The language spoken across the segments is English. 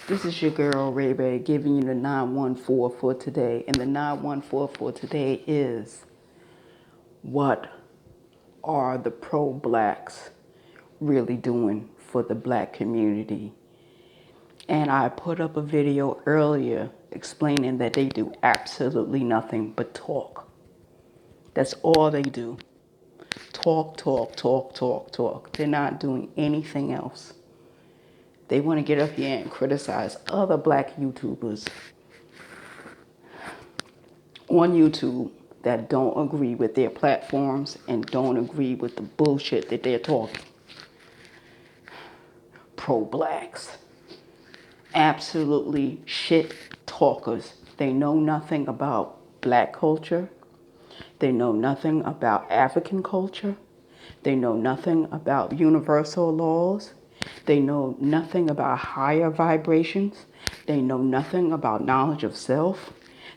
This is your girl Ray Ray giving you the 914 for today. And the 914 for today is, what are the pro-blacks really doing for the black community? And I put up a video earlier explaining that they do absolutely nothing but talk. That's all they do. Talk, talk, talk, talk, talk. They're not doing anything else. They want to get up here and criticize other black YouTubers on YouTube that don't agree with their platforms and don't agree with the bullshit that they're talking. Pro-blacks. Absolutely shit talkers. They know nothing about black culture. They know nothing about African culture. They know nothing about universal laws. They know nothing about higher vibrations. They know nothing about knowledge of self.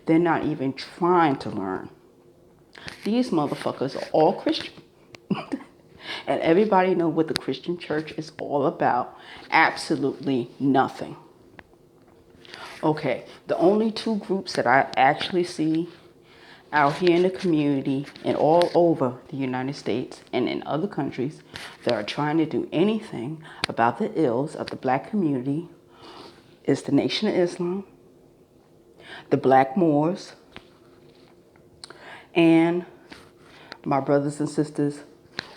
They're not even trying to learn. These motherfuckers are all Christian. And everybody know what the Christian church is all about. Absolutely nothing. Okay, the only two groups that I actually see out here in the community and all over the United States and in other countries that are trying to do anything about the ills of the black community is the Nation of Islam, the Black Moors, and my brothers and sisters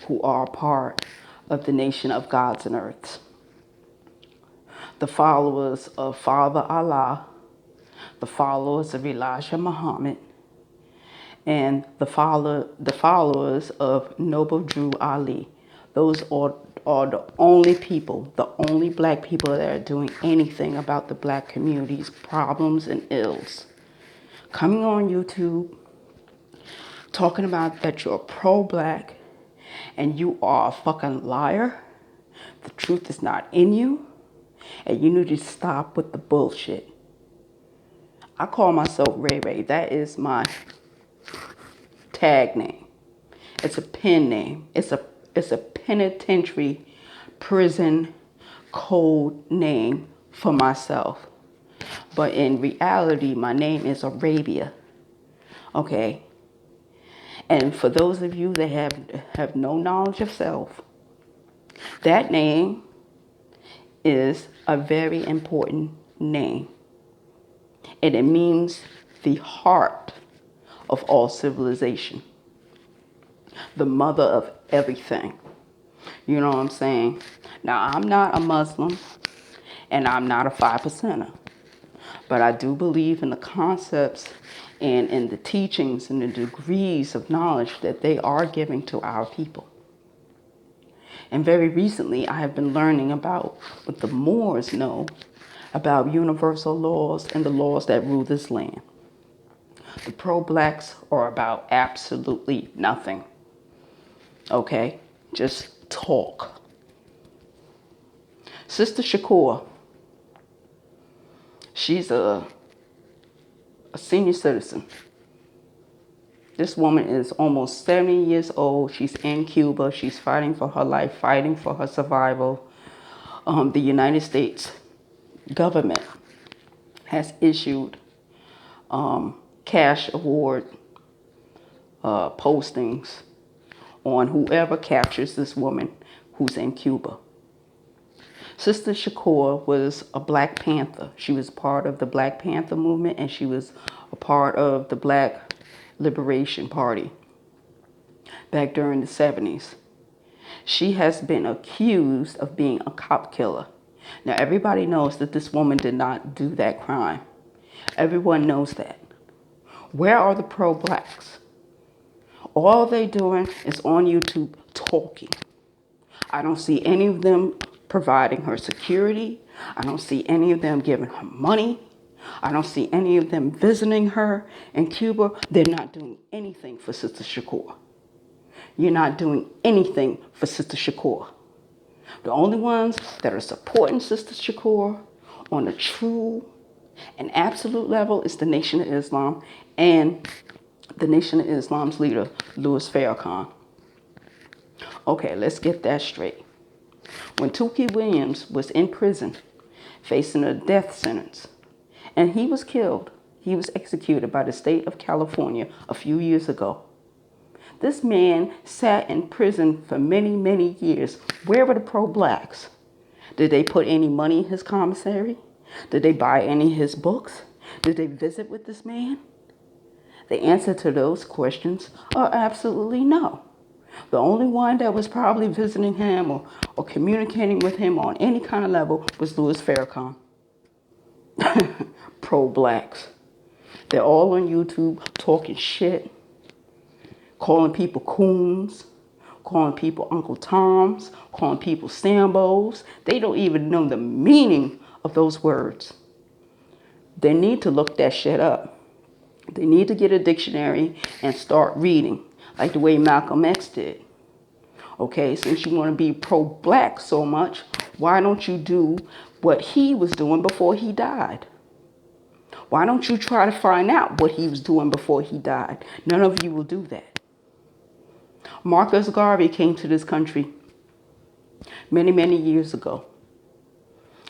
who are a part of the nation of gods and earths. The followers of Father Allah, the followers of Elijah Muhammad, and the followers of Noble Drew Ali. Those are the only people, the only black people that are doing anything about the black community's problems and ills. Coming on YouTube, talking about that you're pro-black and you are a fucking liar. The truth is not in you. And you need to stop with the bullshit. I call myself Ray Ray. That is my tag name. It's a pen name. It's a penitentiary prison code name for myself. But in reality, my name is Arabia. Okay? And for those of you that have no knowledge of self, that name is a very important name. And it means the heart of all civilization. The mother of everything. You know what I'm saying? Now, I'm not a Muslim and I'm not a 5%er. But I do believe in the concepts and in the teachings and the degrees of knowledge that they are giving to our people. And very recently, I have been learning about what the Moors know about universal laws and the laws that rule this land. The pro-blacks are about absolutely nothing. Okay? Just talk. Sister Shakur, she's a senior citizen. This woman is almost 70 years old. She's in Cuba. She's fighting for her life, fighting for her survival. The United States government has issued cash award postings on whoever captures this woman who's in Cuba. Sister Shakur was a Black Panther. She was part of the Black Panther movement, and she was a part of the Black Liberation Party back during the 70s. She has been accused of being a cop killer. Now, everybody knows that this woman did not do that crime. Everyone knows that. Where are the pro-blacks? All they doing is on YouTube talking. I don't see any of them providing her security. I don't see any of them giving her money. I don't see any of them visiting her in Cuba. They're not doing anything for Sister Shakur. You're not doing anything for Sister Shakur. The only ones that are supporting Sister Shakur on a true and absolute level is the Nation of Islam and the Nation of Islam's leader, Louis Farrakhan. Okay, let's get that straight. When Tookie Williams was in prison facing a death sentence. And he was killed. He was executed by the state of California a few years ago. This man sat in prison for many, many years. Where were the pro-blacks? Did they put any money in his commissary? Did they buy any of his books? Did they visit with this man? The answer to those questions are absolutely no. The only one that was probably visiting him or communicating with him on any kind of level was Louis Farrakhan. Pro-blacks. They're all on YouTube talking shit, calling people coons, calling people Uncle Toms, calling people Sambos. They don't even know the meaning of those words. They need to look that shit up. They need to get a dictionary and start reading, like the way Malcolm X did. Okay, since you want to be pro-black so much, why don't you do what he was doing before he died? Why don't you try to find out what he was doing before he died? None of you will do that. Marcus Garvey came to this country many, many years ago.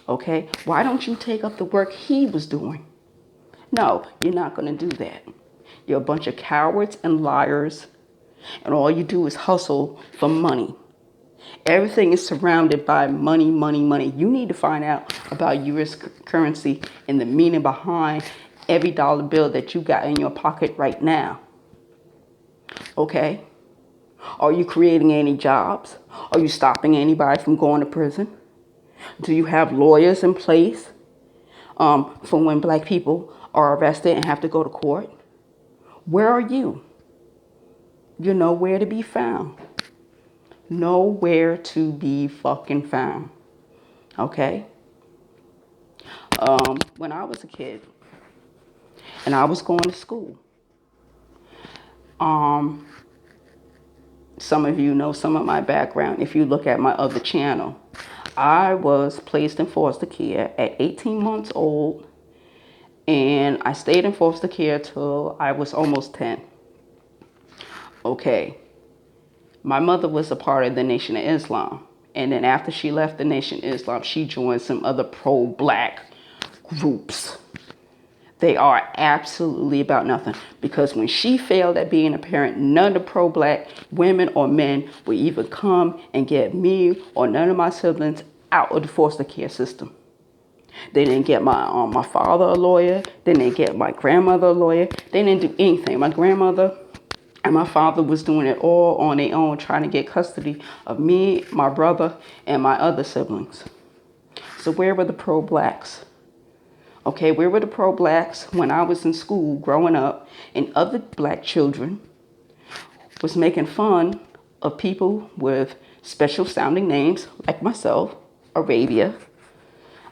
Okay, why don't you take up the work he was doing? No, you're not going to do that. You're a bunch of cowards and liars, and all you do is hustle for money. Everything is surrounded by money, money, money. You need to find out about U.S. currency and the meaning behind every dollar bill that you got in your pocket right now. Okay? Are you creating any jobs? Are you stopping anybody from going to prison? Do you have lawyers in place for when black people are arrested and have to go to court? Where are you? You're nowhere to be found. Nowhere to be fucking found. Okay? When I was a kid and I was going to school, some of you know some of my background. If you look at my other channel, I was placed in foster care at 18 months old, and I stayed in foster care till I was almost 10. Okay. My mother was a part of the Nation of Islam. And then after she left the Nation of Islam, she joined some other pro-black groups. They are absolutely about nothing. Because when she failed at being a parent, none of the pro-black women or men would even come and get me or none of my siblings out of the foster care system. They didn't get my father a lawyer. They didn't get my grandmother a lawyer. They didn't do anything. My grandmother and my father was doing it all on their own, trying to get custody of me, my brother, and my other siblings. So where were the pro-blacks? Okay, where were the pro-blacks when I was in school growing up and other black children was making fun of people with special sounding names like myself, Arabia,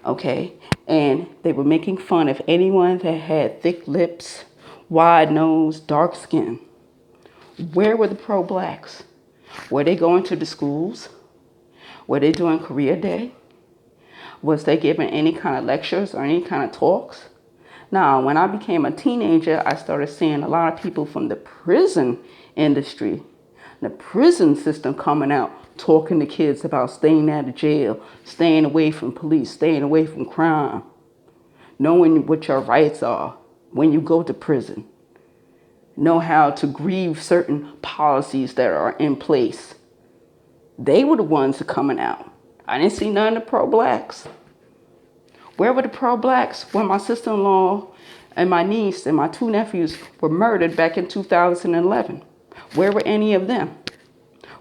okay? And they were making fun of anyone that had thick lips, wide nose, dark skin. Where were the pro-blacks? Were they going to the schools? Were they doing career day? Was they giving any kind of lectures or any kind of talks? Now, when I became a teenager, I started seeing a lot of people from the prison industry, the prison system coming out, talking to kids about staying out of jail, staying away from police, staying away from crime, knowing what your rights are when you go to prison. Know how to grieve certain policies that are in place. They were the ones who coming out. I didn't see none of the pro-blacks. Where were the pro-blacks when my sister-in-law and my niece and my two nephews were murdered back in 2011? Where were any of them?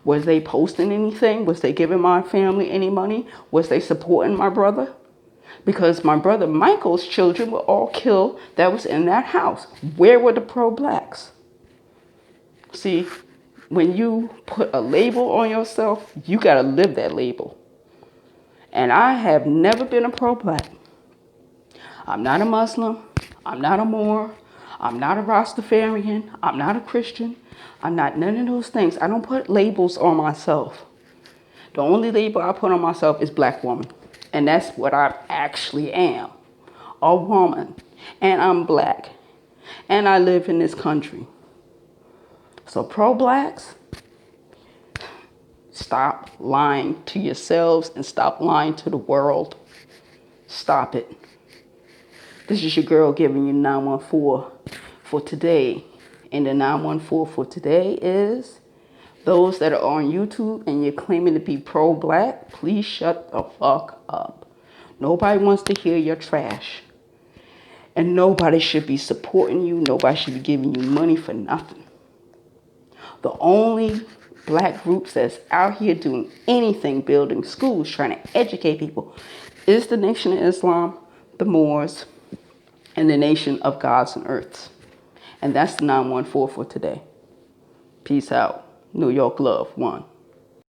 Was they posting anything? Was they giving my family any money? Was they supporting my brother? Because my brother Michael's children were all killed that was in that house. Where were the pro-blacks? See, when you put a label on yourself, you got to live that label. And I have never been a pro-black. I'm not a Muslim. I'm not a Moor. I'm not a Rastafarian. I'm not a Christian. I'm not none of those things. I don't put labels on myself. The only label I put on myself is black woman. And that's what I actually am. A woman. And I'm black. And I live in this country. So pro-blacks, stop lying to yourselves and stop lying to the world. Stop it. This is your girl giving you 914 for today. And the 914 for today is those that are on YouTube and you're claiming to be pro-black, please shut the fuck up. Nobody wants to hear your trash. And nobody should be supporting you. Nobody should be giving you money for nothing. The only black groups that's out here doing anything, building schools, trying to educate people, is the Nation of Islam, the Moors, and the Nation of Gods and Earths. And that's the 914 for today. Peace out. New York love. 1.